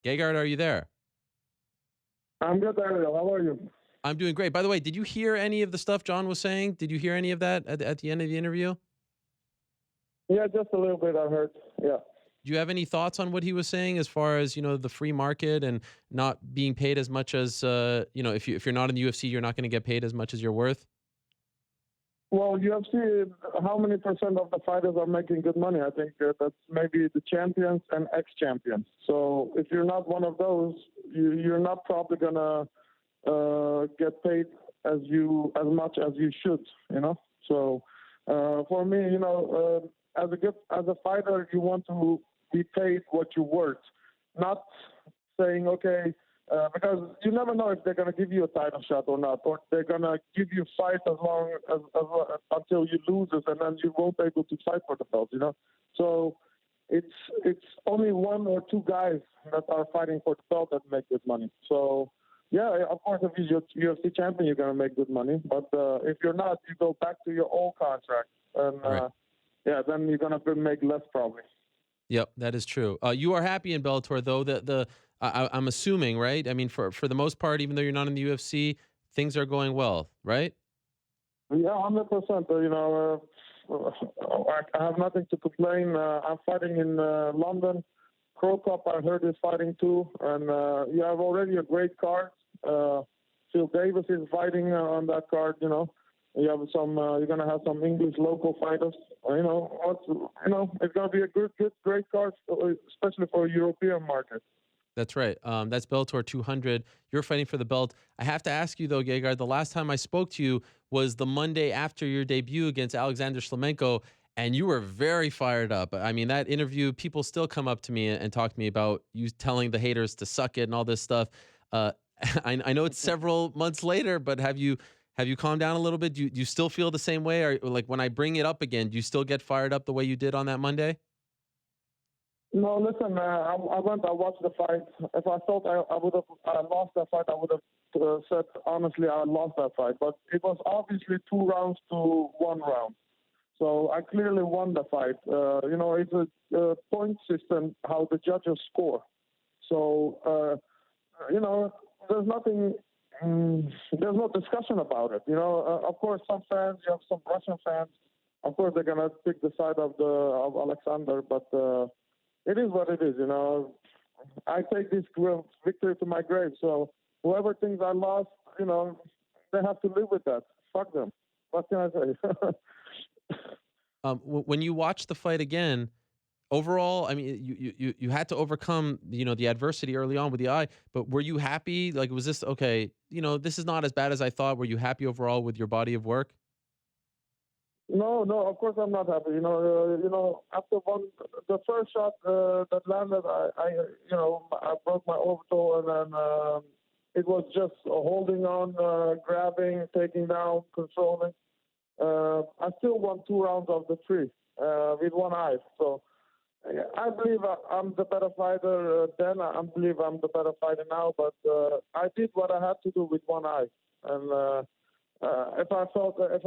Gegard, are you there? I'm good, Ariel. How are you? I'm doing great. By the way, did you hear any of the stuff John was saying? Did you hear any of that at the end of the interview? Yeah, just a little bit. I heard. Yeah. Do you have any thoughts on what he was saying as far as the free market and not being paid as much as if you're not in the UFC, you're not going to get paid as much as you're worth? Well, UFC, how many percent of the fighters are making good money? I think that's maybe the champions and ex-champions. So if you're not one of those, you're not probably gonna get paid as much as you should. So for me, as a fighter, you want to be paid what you're worth, not saying okay. Because you never know if they're going to give you a title shot or not, or they're going to give you fight as long as until you lose it, and then you won't be able to fight for the belt. So it's only one or two guys that are fighting for the belt that make good money. So yeah, of course, if you're UFC champion, you're going to make good money. But if you're not, you go back to your old contract, and Right. yeah, then you're going to make less probably. Yep, that is true. You are happy in Bellator, though. I'm assuming, right? I mean, for the most part, even though you're not in the UFC, things are going well, right? Yeah, 100%. I have nothing to complain. I'm fighting in London. Pro Cup, I heard, is fighting too. And you have already a great card. Phil Davis is fighting on that card. You have some. You're gonna have some English local fighters. It's gonna be a great card, especially for a European market. That's right. That's Bellator 200. You're fighting for the belt. I have to ask you though, Gegard. The last time I spoke to you was the Monday after your debut against Alexander Shlemenko, and you were very fired up. I mean, that interview, people still come up to me and talk to me about you telling the haters to suck it and all this stuff. Uh, I know it's several months later, but have you calmed down a little bit? Do you still feel the same way? Or like when I bring it up again, do you still get fired up the way you did on that Monday? No, listen, I watched the fight. If I thought I would have lost that fight, I would have said, honestly, I lost that fight. But it was obviously 2 rounds to 1 round. So I clearly won the fight. It's a point system, how the judges score. So, there's nothing, there's no discussion about it. Of course, some fans, you have some Russian fans, of course, they're going to pick the side of Alexander, but it is what it is. I take this victory to my grave. So whoever thinks I lost, they have to live with that. Fuck them. What can I say? When you watch the fight again, overall, I mean, you had to overcome the adversity early on with the eye, but were you happy? Like, was this okay? This is not as bad as I thought. Were you happy overall with your body of work? No, no. Of course, I'm not happy. After the first shot that landed, I broke my orbital, and then it was just holding on, grabbing, taking down, controlling. I still won 2 rounds of the three with one eye. So I believe I'm the better fighter then. I believe I'm the better fighter now. But I did what I had to do with one eye, and. If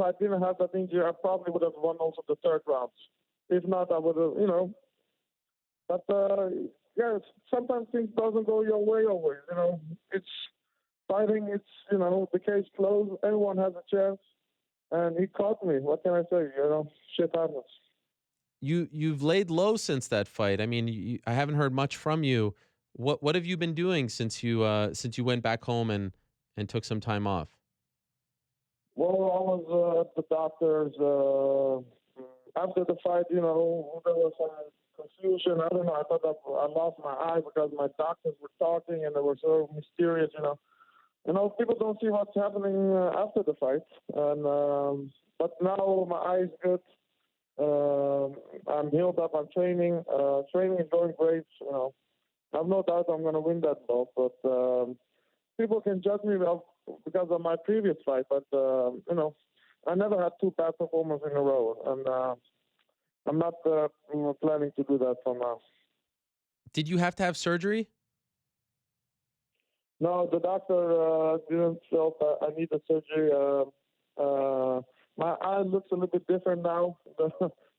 I didn't have that injury, I probably would have won also the third round. If not, I would have. But yeah, sometimes things doesn't go your way always. It's fighting. It's the case closed. Everyone has a chance, and he caught me. What can I say? Shit happens. You've laid low since that fight. I mean, I haven't heard much from you. What have you been doing since you went back home and took some time off? Well, I was at the doctor's after the fight. There was some confusion. I don't know. I thought that I lost my eye because my doctors were talking and they were so mysterious. People don't see what's happening after the fight. And but now my eye is good. I'm healed up. I'm training. Training is going great. I have no doubt I'm going to win that belt. But people can judge me because of my previous fight. But I never had two bad performances in a row, and I'm not planning to do that from now. Did you have to have surgery? No, the doctor didn't feel that I need the surgery. My eye looks a little bit different now,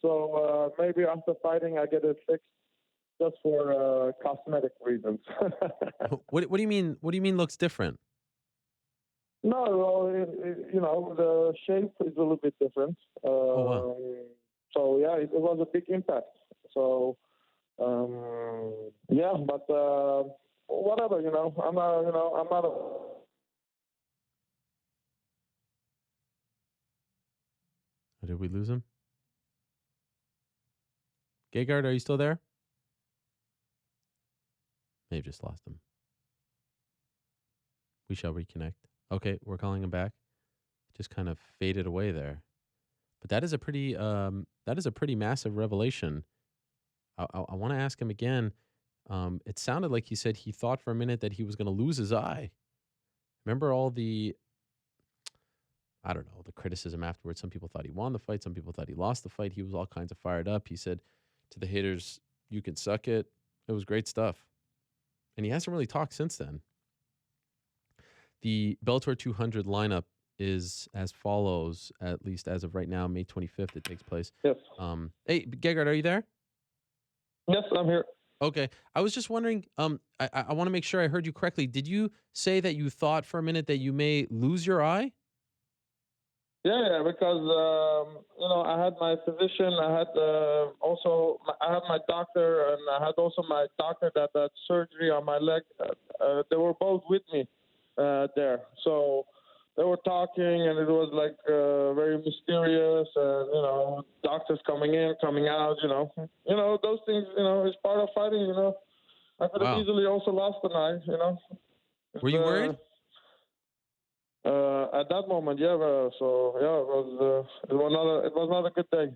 so maybe after fighting I get it fixed. just for cosmetic reasons. What do you mean? What do you mean looks different? No, well, the shape is a little bit different. Oh wow. So yeah, it was a big impact. So yeah, but whatever, I'm not Did we lose him? Gegard, are you still there? May have just lost him. We shall reconnect. Okay, we're calling him back. Just kind of faded away there. But that is a pretty massive revelation. I want to ask him again. It sounded like he said he thought for a minute that he was going to lose his eye. Remember all the, I don't know, the criticism afterwards. Some people thought he won the fight. Some people thought he lost the fight. He was all kinds of fired up. He said to the haters, "You can suck it." It was great stuff. And he hasn't really talked since then. The Bellator 200 lineup is as follows, at least as of right now, May 25th. It takes place. Yes. Hey, Gegard, are you there? Yes, I'm here. Okay. I was just wondering, I want to make sure I heard you correctly. Did you say that you thought for a minute that you may lose your eye? Yeah, because I had my physician, I had I had my doctor, and I had also my doctor that had surgery on my leg. They were both with me there, so they were talking, and it was like very mysterious, and doctors coming in, coming out, those things, is part of fighting. I could have easily also lost an eye. Were you worried? At that moment, yeah. So yeah, it was not a good day.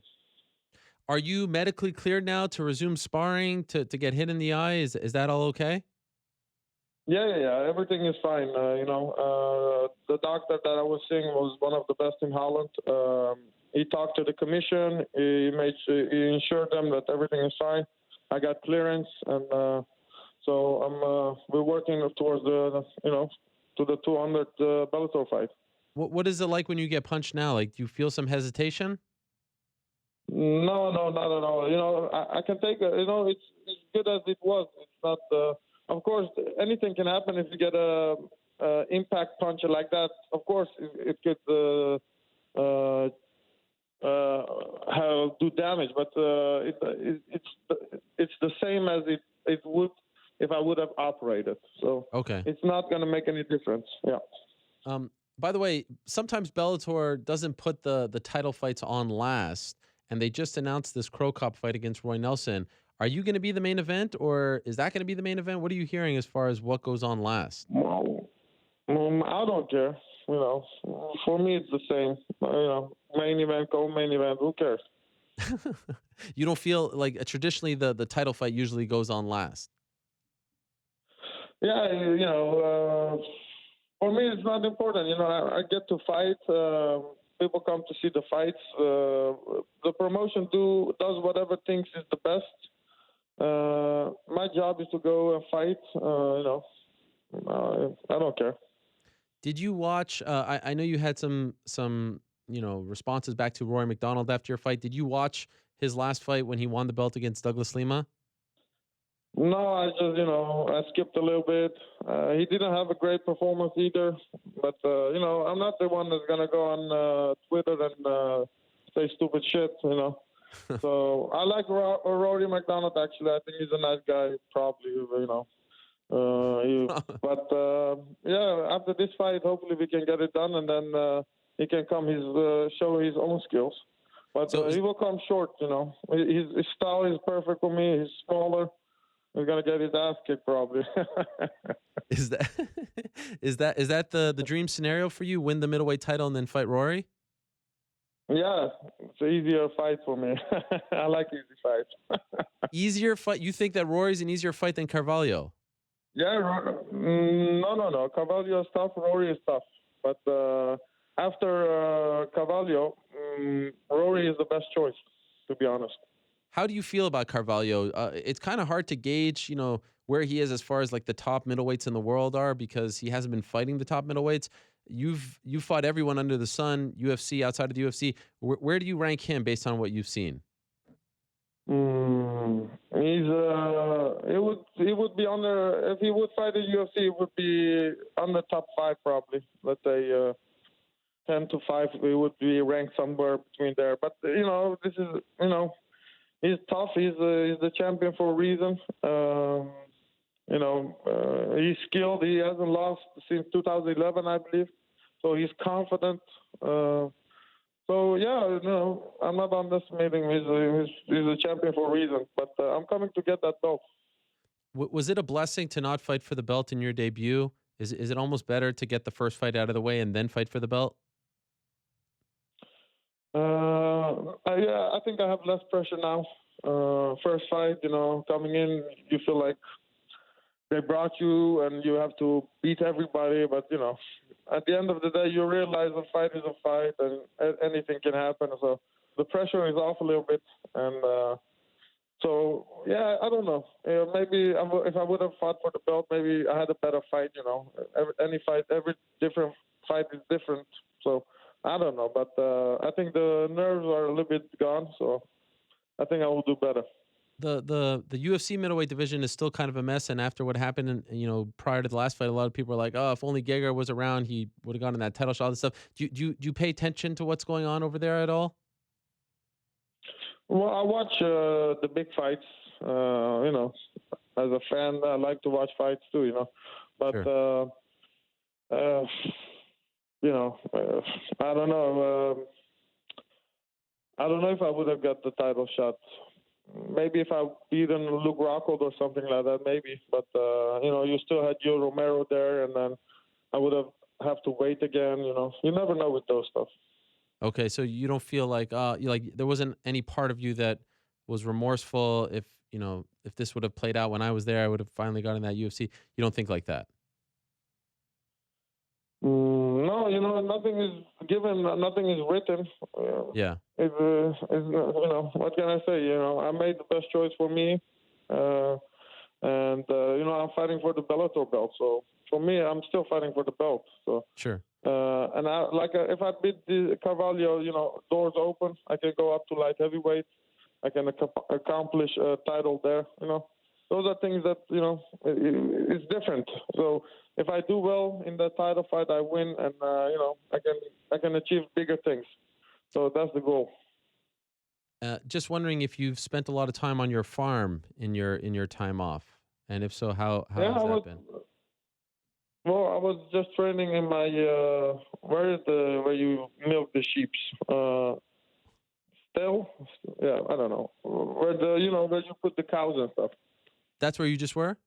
Are you medically cleared now to resume sparring, to get hit in the eye? Is that all okay? Yeah. Everything is fine. The doctor that I was seeing was one of the best in Holland. He talked to the commission. He ensured them that everything is fine. I got clearance, and so we're working towards to the 200 Bellator fight. What is it like when you get punched now? Like, do you feel some hesitation? No, not at all. I can take it. It's as good as it was. It's not. Of course, anything can happen if you get a impact punch like that. Of course, it could do damage, but it's the same as it would if I would have operated. So Okay. it's not going to make any difference. Yeah. By the way, sometimes Bellator doesn't put the title fights on last, and they just announced this Crow Cop fight against Roy Nelson. Are you going to be the main event, or is that going to be the main event? What are you hearing as far as what goes on last? Well, I don't care. For me, it's the same. Main event, co-main event. Who cares? You don't feel like traditionally the title fight usually goes on last. Yeah, for me, it's not important. I get to fight. People come to see the fights. The promotion does whatever thinks is the best. My job is to go and fight. I don't care. Did you watch? I know you had some responses back to Rory MacDonald after your fight. Did you watch his last fight when he won the belt against Douglas Lima? No, I just I skipped a little bit. He didn't have a great performance either. But I'm not the one that's gonna go on Twitter and say stupid shit. So I like Rory MacDonald. Actually, I think he's a nice guy. Probably, but after this fight, hopefully we can get it done, and then he can come show his own skills. But he will come short. His style is perfect for me. He's smaller. He's gonna get his ass kicked probably. Is that the dream scenario for you? Win the middleweight title and then fight Rory? Yeah, it's an easier fight for me. I like easy fights. Easier fight? You think that Rory's an easier fight than Carvalho? Yeah, no. Carvalho is tough. Rory is tough. But after Carvalho, Rory is the best choice, to be honest. How do you feel about Carvalho? It's kind of hard to gauge, where he is as far as like the top middleweights in the world are, because he hasn't been fighting the top middleweights. You've fought everyone under the sun, UFC, outside of the UFC. Where do you rank him based on what you've seen? He would be on the, if he would fight in UFC, it would be on the top 5 probably. Let's say 10 to 5, it would be ranked somewhere between there. But this is, he's tough. He's the champion for a reason. He's skilled. He hasn't lost since 2011, I believe. So he's confident. So yeah, I'm not underestimating. He's a champion for a reason. But I'm coming to get that belt. Was it a blessing to not fight for the belt in your debut? Is it almost better to get the first fight out of the way and then fight for the belt? Yeah, I think I have less pressure now. First fight, coming in, you feel like they brought you and you have to beat everybody. But, at the end of the day, you realize a fight is a fight and anything can happen. So the pressure is off a little bit. And so, yeah, I don't know. Maybe if I would have fought for the belt, maybe I had a better fight, every different fight is different. So I don't know. But I think the nerves are a little bit gone. So I think I will do better. The UFC middleweight division is still kind of a mess, and after what happened, prior to the last fight, a lot of people were like, "Oh, if only Gegard was around, he would have gotten that title shot." And stuff. Do you pay attention to what's going on over there at all? Well, I watch the big fights. As a fan, I like to watch fights too. But Sure. I don't know. I don't know if I would have got the title shot. Maybe if I beaten Luke Rockhold or something like that, maybe. But you still had Joe Romero there, and then I would have to wait again. You never know with those stuff. Okay, so you don't feel like there wasn't any part of you that was remorseful if this would have played out when I was there, I would have finally gotten that UFC. You don't think like that? No, nothing is given, nothing is written. Yeah. What can I say? I made the best choice for me, and I'm fighting for the Bellator belt. So for me, I'm still fighting for the belt. So Sure. and if I beat the Carvalho, doors open. I can go up to light heavyweight. I can accomplish a title there. Those are things that it's different. So if I do well in the title fight, I win, and I can achieve bigger things. So that's the goal. Just wondering if you've spent a lot of time on your farm in your time off, and if so, how Yeah, has that been? well, I was just training in my where you milk the sheep. Stall? Yeah, I don't know where where you put the cows and stuff. That's where you just were?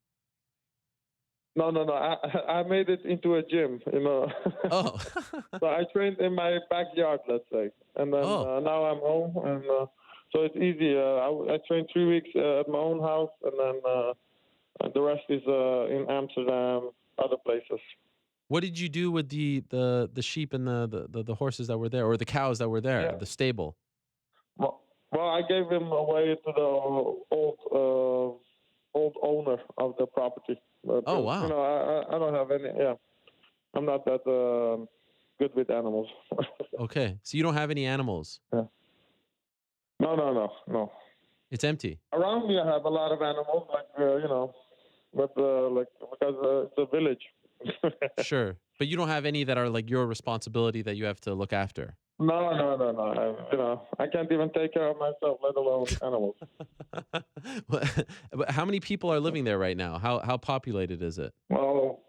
No. I made it into a gym. Oh. So I trained in my backyard, let's say, and then Oh. now I'm home, and so it's easy. I trained 3 weeks at my own house, and then the rest is in Amsterdam, other places. What did you do with the sheep and the horses that were there, or the cows that were there, Yeah. the stable? Well, I gave him away to the old owner of the property. Oh, wow. I don't have any. Yeah, I'm not that good with animals. Okay. So you don't have any animals. Yeah. No. It's empty. Around me, I have a lot of animals, like but like because it's a village. Sure. But you don't have any that are like your responsibility that you have to look after. No. I can't even take care of myself, let alone animals. But how many people are living there right now? How populated is it? Well,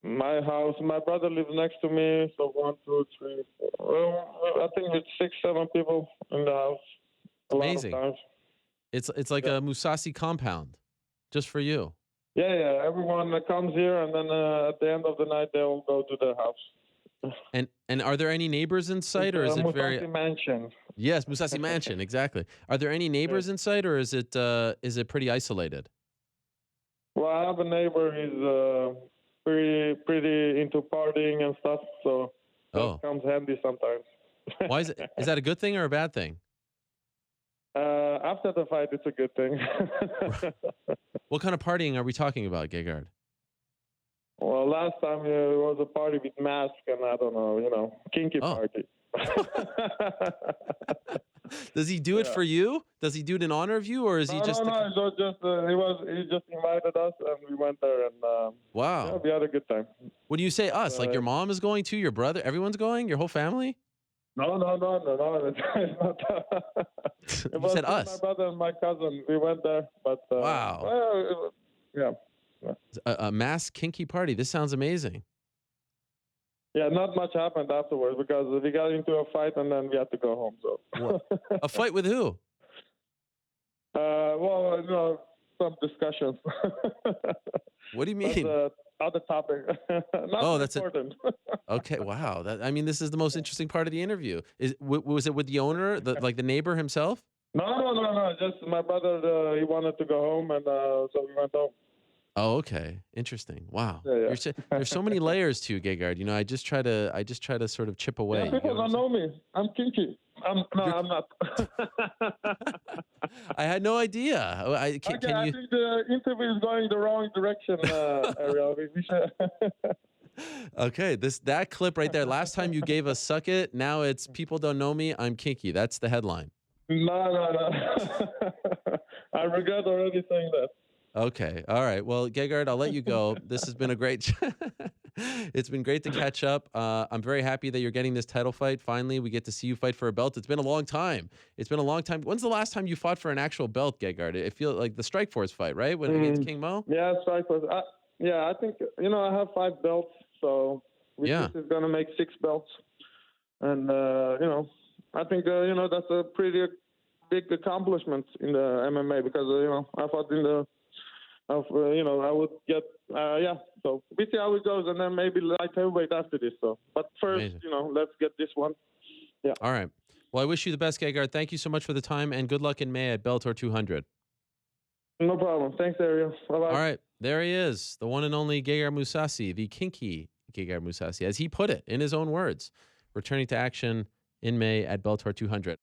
my house, my brother lives next to me, so 1, 2, 3, 4. Well, I think it's 6, 7 people in the house. It's A lot of amazing. times. It's like a Mousasi compound just for you. Yeah. Everyone that comes here, and then at the end of the night, they'll go to their house. And are there any neighbors in sight, or is it very? Mousasi Mansion. Yes, Mousasi Mansion, exactly. Are there any neighbors in sight, or is it pretty isolated? Well, I have a neighbor. He's pretty into partying and stuff, so Oh, that comes handy sometimes. why is it? Is that a good thing or a bad thing? After the fight, it's a good thing. What kind of partying are we talking about, Gegard? Well, last time there was a party with mask and I don't know, kinky Oh. party. Does he do it Yeah. for you? Does he do it in honor of you, or is he No, just? no, no. It was just he just invited us, and we went there, and yeah, Wow. we had a good time. When you say us, like Uh, your mom is going too, your brother, everyone's going, your whole family? no, no, no, no, no. It's not that. It You was said me, my us. brother, and my cousin. We went there, but Wow. well, yeah. A mass kinky party. This sounds amazing. Yeah, not much happened afterwards because we got into a fight and then we had to go home. So, What? A fight with who? well, you know, some discussions. What do you But, mean? other topic. Not That's it. important. Okay, wow. I mean, this is the most interesting part of the interview. Was it with the owner, like the neighbor himself? No, no, no, no. Just my brother. He wanted to go home, and so we went home. Oh, okay. Interesting. Wow. Yeah, yeah. There's so many layers to you, Gegard. You know, I just try to sort of chip away. Yeah, You get people what I'm don't saying? know me. I'm kinky. I'm not. I had no idea. Okay, Can I you? think the interview is going the wrong direction, Ariel. We should. Okay, that clip right there. Last time you gave us "suck it," now it's "people don't know me, I'm kinky." That's the headline. No, no, no. I regret already saying that. Okay. All right. Well, Gegard, I'll let you go. This has been a great. It's been great to catch up. I'm very happy that you're getting this title fight. Finally, we get to see you fight for a belt. It's been a long time. It's been a long time. When's the last time you fought for an actual belt, Gegard? It feels like the Strikeforce fight, right? When against King Mo? Yeah, Strikeforce. Yeah, I think I have 5 belts, so this is gonna make 6 belts, and I think that's a pretty big accomplishment in the MMA because I thought I would get So we see how it goes, and then maybe light heavyweight after this. So, but first, Amazing. Let's get this one. Yeah. All right. Well, I wish you the best, Gegard. Thank you so much for the time, and good luck in May at Bellator 200. No problem. Thanks, Ariel. Bye bye. All right. There he is, the one and only Gegard Mousasi, the kinky Gegard Mousasi, as he put it in his own words, returning to action in May at Bellator 200.